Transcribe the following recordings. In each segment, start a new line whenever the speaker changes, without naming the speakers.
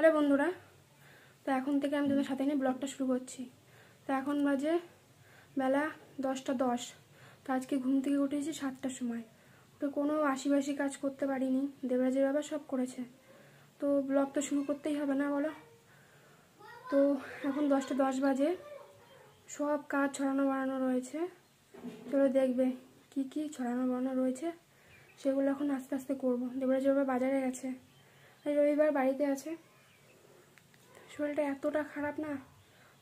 Hello বন্ধুরা, তো এখন থেকে আমি তোমাদের সাথে নিয়ে ব্লগটা শুরু করছি। তো এখন বাজে বেলা 10:10। তো আজকে ঘুম থেকে উঠেছি 7টার সময়। তো কোনো আশিবাসি কাজ করতে পারিনি, দেবরাজের বাবা সব করেছে। তো ব্লগ তো শুরু করতেই হবে না বলো। তো এখন 10:10 বাজে, সব কাজ ছড়ানো বাড়ানো রয়েছে। চলো দেখবে কি কি ছড়ানো বাড়ানো রয়েছে, সেগুলো এখন আস্তে আস্তে করবো। দেবরাজের বাবা বাজারে গেছে, আর রবিবার বাড়িতে আছে। শরীরটা এতটা খারাপ না,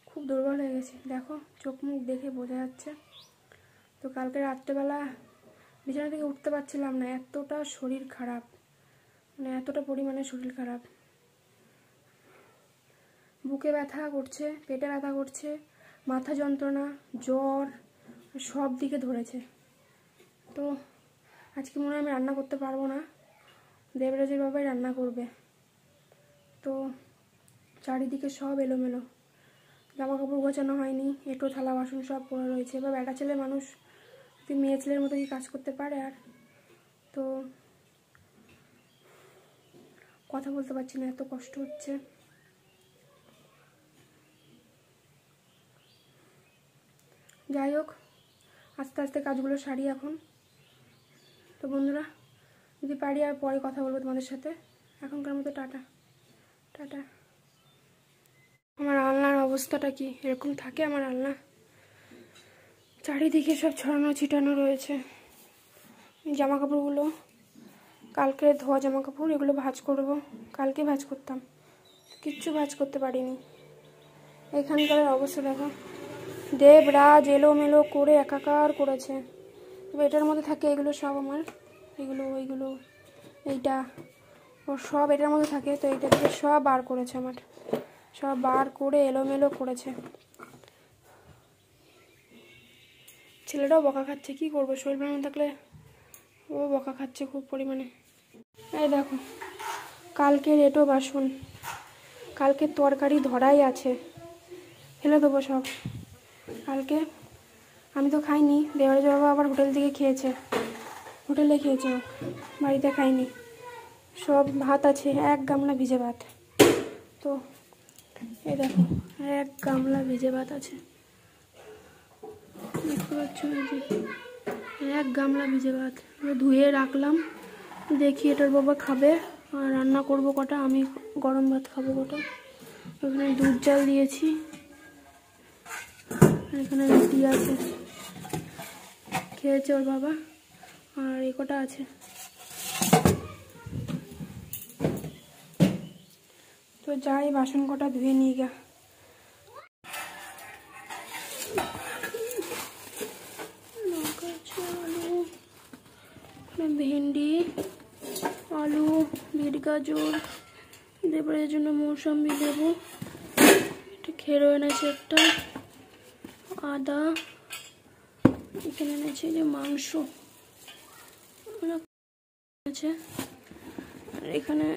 খুব দুর্বল হয়ে গেছে, দেখো চোখ মুখ দেখে বোঝা যাচ্ছে। তো কালকে রাত্রেবেলা বিছানা থেকে উঠতে পারছিলাম না, এতটা শরীর খারাপ, মানে এতটা পরিমাণে শরীর খারাপ। বুকে ব্যথা করছে, পেটে ব্যথা করছে, মাথা যন্ত্রণা, জ্বর সব দিকে ধরেছে। তো আজকে মনে হয় আমি রান্না করতে পারবো না, দেবরাজের বাবাই রান্না করবে। তো চারিদিকে সব এলোমেলো, জামা কাপড় গোছানো হয়নি, এঁটো থালা বাসন সব পড়ে রয়েছে। এবার বেটা ছেলে মানুষ মেয়ে ছেলের মতো কি কাজ করতে পারে? আর তো কথা বলতে পারছি না, এত কষ্ট হচ্ছে। যাই হোক, আস্তে আস্তে কাজগুলো সারি এখন। তো বন্ধুরা, যদি পারি আর পরে কথা বলবো তোমাদের সাথে। এখনকার মতো টাটা টাটা। আমার আলনার অবস্থাটা কি এরকম থাকে? আমার আলনা চারিদিকে সব ছড়ানো ছিটানো রয়েছে। জামা কাপড়গুলো কালকে ধোয়া জামা কাপড়, এগুলো ভাঁজ করবো। কালকে ভাঁজ করতাম, কিচ্ছু ভাঁজ করতে পারিনি। এখানকার অবস্থা দেখো, দেবরাজ এলোমেলো করে একাকার করেছে। তবে এটার মধ্যে থাকে এগুলো সব আমার, এগুলো ওইগুলো এইটা ও সব এটার মধ্যে থাকে। তো এইটা থেকে সব বার করেছে, আমার সব বার করে এলোমেলো করেছে। ছেলেটাও বকা খাচ্ছে, কি করবো, শরীর ভালো না থাকলে ও বকা খাচ্ছে খুব পরিমাণে। এই দেখো, কালকের এঁটো বাসন, কালকের তরকারি ধরাই আছে, ফেলে দেবো সব। কালকে আমি তো খাইনি, দেওয়ারের বাবা আবার হোটেল থেকে খেয়েছে, হোটেলে খেয়েছে, বাড়িতে খাইনি। সব ভাত আছে, এক গামলা ভিজে ভাত। তো এই দেখো, এক গামলা ভিজে ভাত আছে, দেখতে পাচ্ছ? এক গামলা ভিজে ভাত ধুয়ে রাখলাম। দেখি এটার বাবা খাবে আর রান্না করব কটা, আমি গরম ভাত খাবো কটা। এখানে দুধ জাল দিয়েছি, এখানে রুটি আছে, খেয়েছে ওর বাবা, আর এই কটা আছে। তো যাই বাসন কটা ধুয়ে নিয়ে গা। ভেন্ডি, আলু, বিট গাজর, দেবরের জন্য মৌসম্বি দেবো, এটা খেরো এনেছে একটা, আদা, এখানে এনেছে যে মাংস আছে, আর এখানে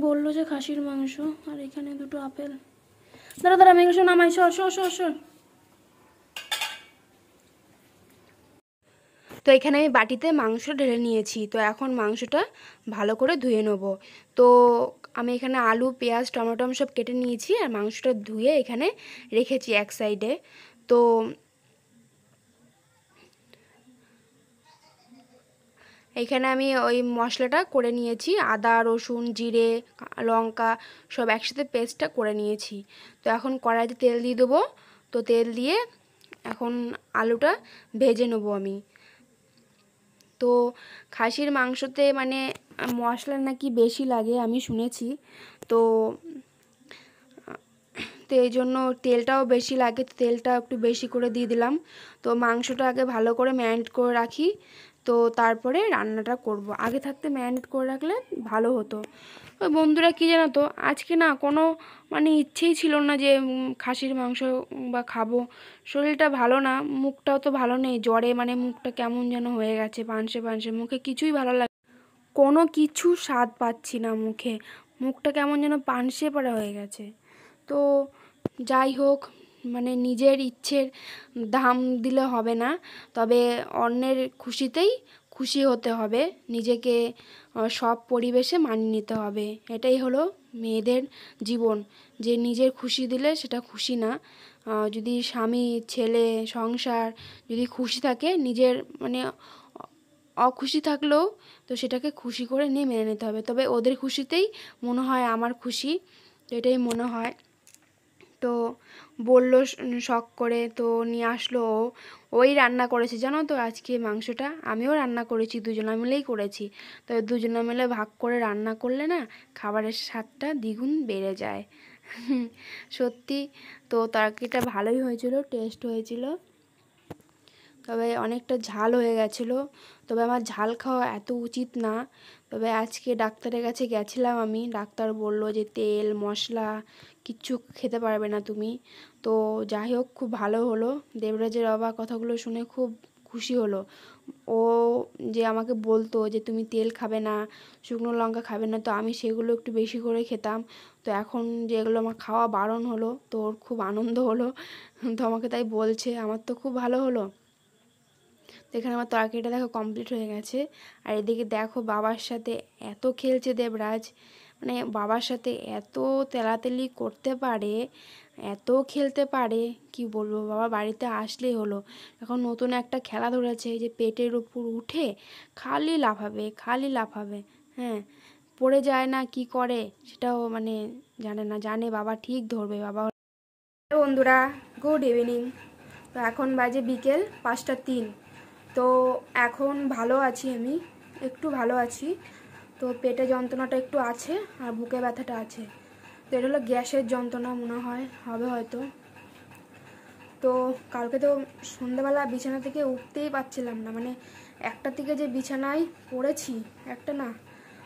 বললো যে খাসির মাংস, আর এখানে দুটো আপেল। দাঁড়া দাঁড়া, আমি এগুলো নামাই, সর সর সর সর। তো এখানে আমি বাটিতে মাংস ঢেলে নিয়েছি। তো এখন মাংসটা ভালো করে ধুয়ে নেব। তো আমি এখানে আলু, পেঁয়াজ, টমেটো সব কেটে নিয়েছি, আর মাংসটা ধুয়ে এখানে রেখেছি এক সাইডে। তো এইখানে আমি ওই মশলাটা করে নিয়েছি, আদা, রসুন, জিরে, লঙ্কা সব একসাথে পেস্টটা করে নিয়েছি। তো এখন কড়াইতে তেল দিয়ে দেবো। তো তেল দিয়ে এখন আলুটা ভেজে নেবো আমি। তো খাসির মাংসতে মানে মশলা নাকি বেশি লাগে আমি শুনেছি। তো তো এই জন্য তেলটাও বেশি লাগে, তো তেলটা একটু বেশি করে দিয়ে দিলাম। তো মাংসটা আগে ভালো করে ম্যারিনেট করে রাখি, তো তারপরে রান্নাটা করব। আগে থাকতে ম্যারিনেট করে রাখলে ভালো হতো। ওই বন্ধুরা, কী জানো তো, আজকে না কোনো মানে ইচ্ছেই ছিল না যে খাসির মাংস বা খাবো। শরীরটা ভালো না, মুখটাও তো ভালো নেই, জ্বরে মানে মুখটা কেমন যেন হয়ে গেছে, পানসে পানসে, মুখে কিছুই ভালো লাগে, কোনো কিছু স্বাদ পাচ্ছি না মুখে, মুখটা কেমন যেন পানসে পড়া হয়ে গেছে। তো যাই হোক, মানে নিজের ইচ্ছের দাম দিলে হবে না, তবে অন্যের খুশিতেই খুশি হতে হবে, নিজেকে সব পরিবেশে মানিয়ে নিতে হবে, এটাই হলো মেয়েদের জীবন, যে নিজের খুশি দিলে সেটা খুশি না। যদি স্বামী, ছেলে, সংসার যদি খুশি থাকে, নিজের মানে অখুশি থাকলেও তো সেটাকে খুশি করে নিয়ে মেনে নিতে হবে। তবে ওদের খুশিতেই মনে হয় আমার খুশি, তো এটাই মনে হয়। তো বললো শখ করে, তো নিয়ে আসলো। ওই রান্না করেছে জানো তো আজকে মাংসটা, আমিও রান্না করেছি, দুজনা মিলেই করেছি। তো দুজনা মিলে ভাগ করে রান্না করলে না খাবারের স্বাদটা দ্বিগুণ বেড়ে যায়। সত্যি। তো তরকারিটা ভালোই হয়েছিল, টেস্ট হয়েছিল, তবে অনেকটা ঝাল হয়ে গেছিলো। তবে আমার ঝাল খাওয়া এত উচিত না। তবে আজকে ডাক্তারের কাছে গেছিলাম আমি, ডাক্তার বলল যে তেল মশলা কিচ্ছু খেতে পারবে না তুমি। তো যাই হোক, খুব ভালো হলো। দেবরাজের বাবা কথাগুলো শুনে খুব খুশি হলো। ও যে আমাকে বলতো যে তুমি তেল খাবে না, শুকনো লঙ্কা খাবে না, তো আমি সেগুলো একটু বেশি করে খেতাম। তো এখন যেগুলো আমার খাওয়া বারণ হলো, তো ওর খুব আনন্দ হলো। তো আমাকে তাই বলছে, আমার তো খুব ভালো হলো। তো এখানে আমার তরকারিটা দেখো কমপ্লিট হয়ে গেছে। আর এদিকে দেখো বাবার সাথে এত খেলছে দেবরাজ, মানে বাবার সাথে এত তেলাতেলি করতে পারে, এত খেলতে পারে, কি বলবো। বাবা বাড়িতে আসলেই হলো। এখন নতুন একটা খেলা ধরেছে, যে পেটের উপর উঠে খালি লাফাবে, খালি লাফাবে। হ্যাঁ, পড়ে যায় না কি করে সেটাও মানে জানে না, জানে বাবা ঠিক ধরবে। বাবা বন্ধুরা, গুড ইভিনিং। তো এখন বাজে বিকেল 5টা 3। তো এখন ভালো আছি, আমি একটু ভালো আছি। তো পেটে যন্ত্রণাটা একটু আছে, আর বুকে ব্যথাটা আছে। তো এটা হলো গ্যাসের যন্ত্রণা মনে হয়, হবে হয়তো। তো কালকে তো সন্ধ্যাবেলা বিছানা থেকে উঠতেই পারছিলাম না, মানে একটা থেকে যে বিছানায় পড়েছি, একটা না,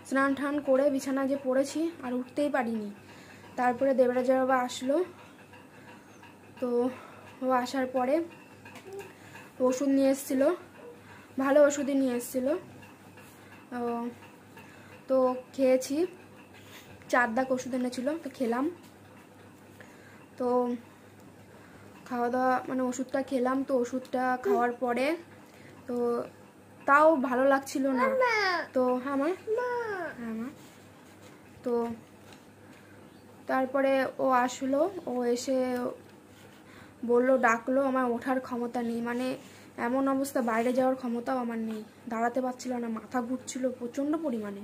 স্নান টান করে বিছানা যে পড়েছি আর উঠতেই পারিনি। তারপরে দেবরাজের বাবা আসলো। তো ও আসার পরে ওষুধ নিয়ে এসেছিলো, ভালো ওষুধই নিয়ে এসেছিলো। তো খেয়েছি, 4 দাগ ওষুধ এনেছিলো, তো খেলাম। তো খাওয়া দাওয়া মানে ওষুধটা খেলাম। তো ওষুধটা খাওয়ার পরে তো তাও ভালো লাগছিল না। তো হ্যাঁ মা, হ্যাঁ মা। তো তারপরে ও আসলো, ও এসে বললো, ডাকলো। আমার ওঠার ক্ষমতা নেই, মানে এমন অবস্থা, বাইরে যাওয়ার ক্ষমতাও আমার নেই। দাঁড়াতে পারছিল না, মাথা ঘুরছিল প্রচণ্ড পরিমাণে।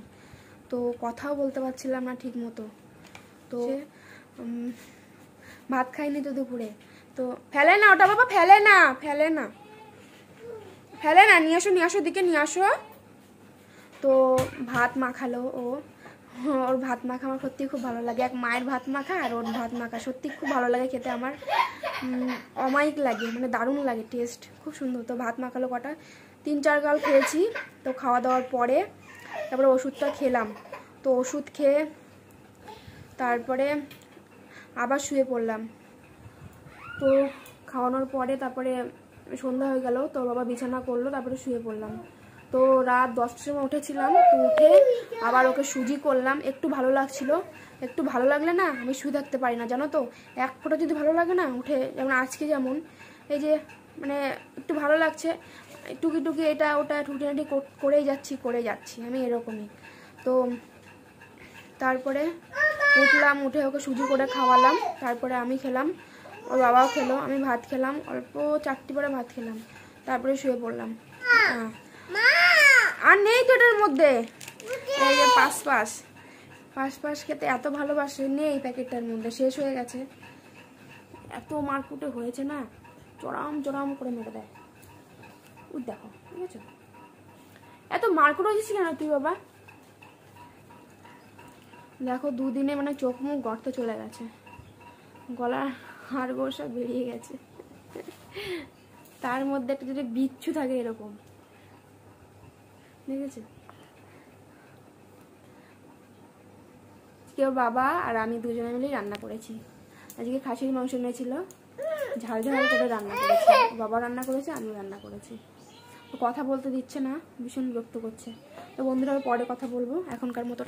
তো কথাও বলতে পারছিলাম না ঠিক মতো। তো ভাত খাইনি তো দুপুরে। তো ফেলে না ওটা বাবা, ফেলে না, ফেলে না, ফেলে না, নিয়ে আসো, নিয়ে আসো, দিকে নিয়ে আসো। তো ভাত মাখালো ও, ওর ভাত মাখা আমার সত্যি খুব ভালো লাগে। এক মায়ের ভাত মাখা আর ওর ভাত মাখা সত্যি খুব ভালো লাগে খেতে আমার, অমায়িক লাগে, মানে দারুণ লাগে, টেস্ট খুব সুন্দর। তো ভাত মাখালো কটা, 3-4 গাল খেয়েছি। তো খাওয়া দাওয়ার পরে তারপরে ওষুধটা খেলাম। তো ওষুধ খেয়ে তারপরে আবার শুয়ে পড়লাম। তো খাওয়ানোর পরে তারপরে সন্ধ্যা হয়ে গেল, তো বাবা বিছানা করলো, তারপরে শুয়ে পড়লাম। তো রাত 10টার সময় উঠেছিলাম। তো উঠে আবার ওকে সুজি করলাম, একটু ভালো লাগছিল। একটু ভালো লাগলে না আমি শুয়ে থাকতে পারি না, জানো তো। এক ফোঁটা যদি ভালো লাগে না উঠে, যেমন আজকে যেমন এই যে মানে একটু ভালো লাগছে, টুকি টুকি এটা ওটা টুকিটাটি করেই যাচ্ছি আমি এরকমই। তো তারপরে উঠলাম, উঠে ওকে সুজি করে খাওয়ালাম, তারপরে আমি খেলাম, ওর বাবাও খেলো, আমি ভাত খেলাম, অল্প 4টি করে ভাত খেলাম, তারপরে শুয়ে পড়লাম। আর নেই তো এটার মধ্যে, এই যে পাঁচ খেতে এত ভালোবাসে, নেই প্যাকেটটার মধ্যে, শেষ হয়ে গেছে। এত মারকুটে হয়েছে না, চড়াম চড়াম করে মেরে দেয়। দেখো ঠিক আছে, এত মারকুট হয়েছিস কেন তুই বাবা? দেখো 2 দিনে মানে চোখ মুখ গর্ত চলে গেছে, গলার হাড় গোড় সব বেরিয়ে গেছে, তার মধ্যে একটা যদি বিচ্ছু থাকে এরকম, দেখেছে? কেউ বাবা আর আমি দুজনে মিলেই রান্না করেছি। আজকে খাসির মাংস এনেছিল, ঝাল ঝাল করে রান্না করেছি। বাবা রান্না করেছে, আমিও রান্না করেছি। তো কথা বলতে দিচ্ছে না, ভীষণ বিরক্ত করছে। তো বন্ধুরা পরে কথা বলবো, এখনকার মতো